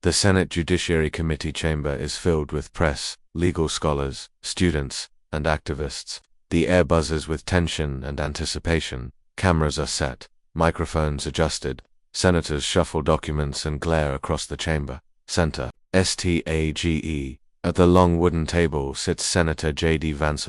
The Senate Judiciary Committee chamber is filled with press, legal scholars, students, and activists. The air buzzes with tension and anticipation. Cameras are set, microphones adjusted. Senators shuffle documents and glare across the chamber. Center, STAGE. At the long wooden table sits Senator JD Vance,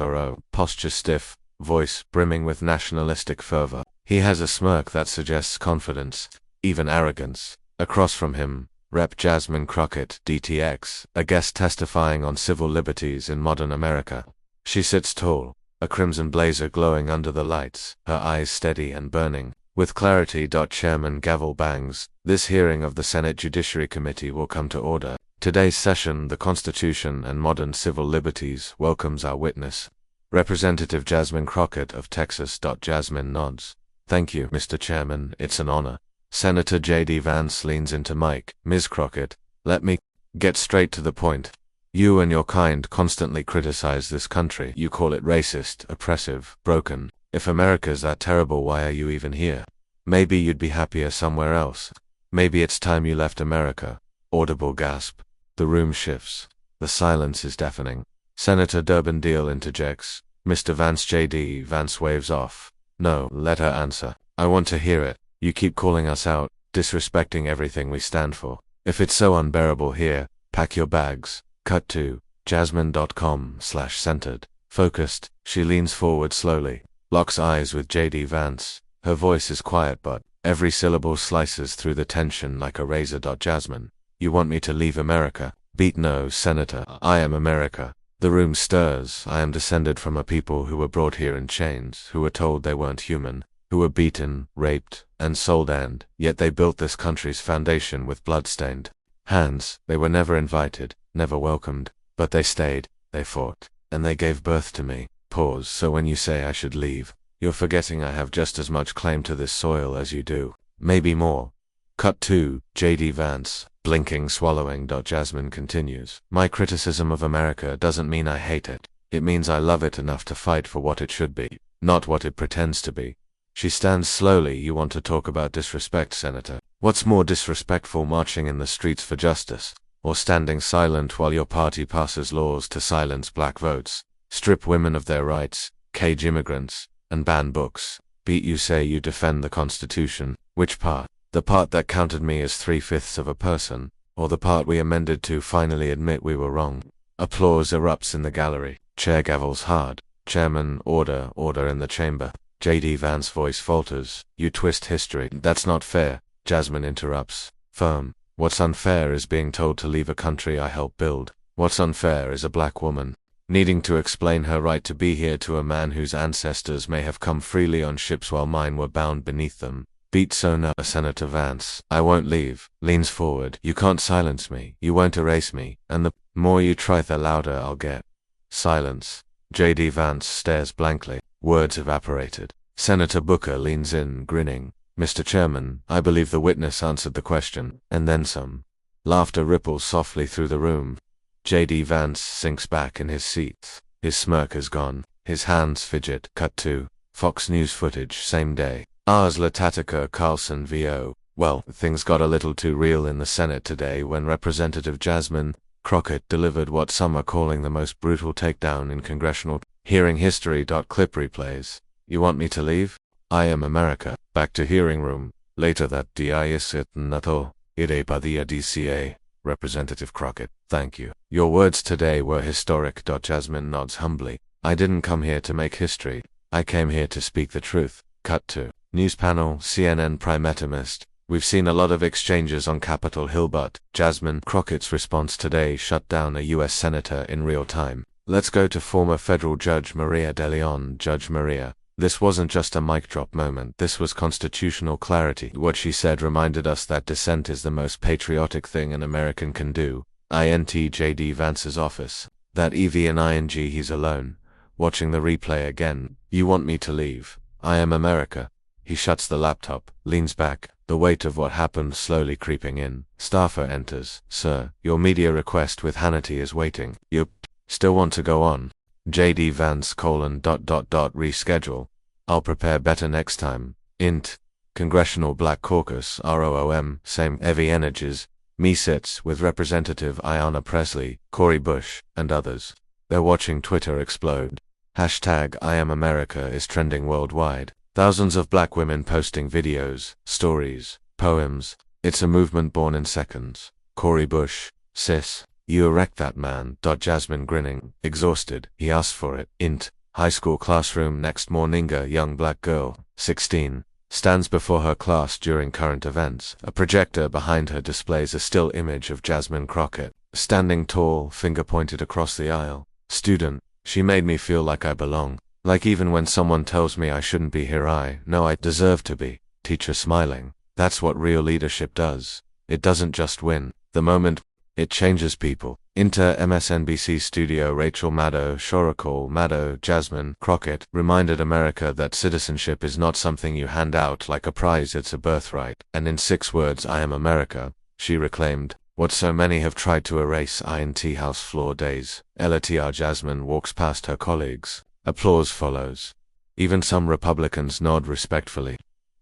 posture stiff, voice brimming with nationalistic fervor. He has a smirk that suggests confidence, even arrogance. Across from him, Rep. Jasmine Crockett, DTX, a guest testifying on civil liberties in modern America. She sits tall, a crimson blazer glowing under the lights, her eyes steady and burning. With clarity. Chairman gavel bangs. This hearing of the Senate Judiciary Committee will come to order. Today's session, the Constitution and Modern Civil Liberties, welcomes our witness, Representative Jasmine Crockett of Texas. Jasmine nods. Thank you, Mr. Chairman, it's an honor. Senator JD Vance leans into mic. Ms. Crockett, let me get straight to the point. You and your kind constantly criticize this country. You call it racist, oppressive, broken. If America's that terrible, why are you even here? Maybe you'd be happier somewhere else. Maybe it's time you left America. Audible gasp. The room shifts. The silence is deafening. Senator Durbin Deal interjects. Mr. Vance. JD Vance waves off. No, let her answer. I want to hear it. You keep calling us out, disrespecting everything we stand for. If it's so unbearable here, pack your bags. Cut to jasmine.com/centered. Focused, she leans forward slowly, locks eyes with JD Vance. Her voice is quiet, but every syllable slices through the tension like a razor. Jasmine, you want me to leave America? Beat no, Senator. I am America. The room stirs. I am descended from a people who were brought here in chains, who were told they weren't human, who were beaten, raped, and sold, and yet they built this country's foundation with blood-stained hands. They were never invited, never welcomed, but they stayed, they fought, and they gave birth to me. Pause. So when you say I should leave, you're forgetting I have just as much claim to this soil as you do, maybe more. Cut to JD Vance, blinking, swallowing. Jasmine continues. My criticism of America doesn't mean I hate it. It means I love it enough to fight for what it should be, not what it pretends to be. She stands slowly. You want to talk about disrespect, Senator? What's more disrespectful, marching in the streets for justice, or standing silent while your party passes laws to silence black votes, strip women of their rights, cage immigrants, and ban books? Beat. You say you defend the Constitution. Which part? The part that counted me as 3/5 of a person, or the part we amended to finally admit we were wrong? Applause erupts in the gallery. Chair gavels hard. Chairman, order, order in the chamber. JD Vance's voice falters. You twist history. That's not fair. Jasmine interrupts. Firm. What's unfair is being told to leave a country I helped build. What's unfair is a black woman needing to explain her right to be here to a man whose ancestors may have come freely on ships while mine were bound beneath them. Beat. So no, Senator Vance. I won't leave. Leans forward. You can't silence me. You won't erase me. And the more you try, the louder I'll get. Silence. JD Vance stares blankly. Words evaporated. Senator Booker leans in, grinning. Mr. Chairman, I believe the witness answered the question, and then some. Laughter ripples softly through the room. JD Vance sinks back in his seat. His smirk is gone. His hands fidget. Cut to Fox News footage, same day. Ars Latatica Carlson VO. Well, things got a little too real in the Senate today when Representative Jasmine Crockett delivered what some are calling the most brutal takedown in congressional hearing history. Clip replays. You want me to leave? I am America. Back to hearing room. Later that dia is it nato. Ire padia DCA. Representative Crockett, thank you. Your words today were historic. Jasmine nods humbly. I didn't come here to make history. I came here to speak the truth. Cut to news panel, CNN Primetimist. We've seen a lot of exchanges on Capitol Hill, but Jasmine Crockett's response today shut down a U.S. Senator in real time. Let's go to former federal Judge Maria De Leon. Judge Maria. This wasn't just a mic drop moment. This was constitutional clarity. What she said reminded us that dissent is the most patriotic thing an American can do. JD Vance's office. That EV and ING. He's alone, watching the replay again. You want me to leave? I am America. He shuts the laptop, leans back, the weight of what happened slowly creeping in. Staffer enters. Sir, your media request with Hannity is waiting. You still want to go on? JD Vance : reschedule. I'll prepare better next time. Int. Congressional Black Caucus, ROOM, same heavy energies. Me sits with Representative Ayanna Pressley, Cori Bush, and others. They're watching Twitter explode. Hashtag I Am America is trending worldwide. Thousands of black women posting videos, stories, poems. It's a movement born in seconds. Cori Bush, sis, you erect that man. Jasmine grinning, exhausted. He asked for it. Int. High school classroom next morning. A young black girl, 16, stands before her class during current events. A projector behind her displays a still image of Jasmine Crockett, standing tall, finger pointed across the aisle. Student, she made me feel like I belong. Like even when someone tells me I shouldn't be here, I know I deserve to be. Teacher smiling. That's what real leadership does. It doesn't just win the moment, it changes people. Inter MSNBC studio Rachel Maddow Shorakol Maddow Jasmine Crockett reminded America that citizenship is not something you hand out like a prize, it's a birthright. And in 6 words, I am America, she reclaimed what so many have tried to erase. INT House floor days. LTR Jasmine walks past her colleagues. Applause follows. Even some Republicans nod respectfully.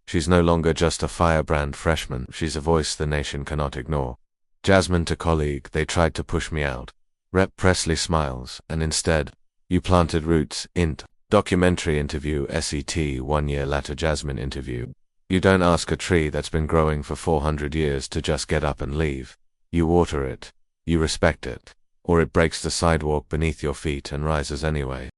She's no longer just a firebrand freshman, she's a voice the nation cannot ignore. Jasmine to colleague, they tried to push me out. Rep Pressley smiles, and instead, you planted roots. Int. Documentary interview SET 1 year later. Jasmine interview. You don't ask a tree that's been growing for 400 years to just get up and leave. You water it. You respect it. Or it breaks the sidewalk beneath your feet and rises anyway.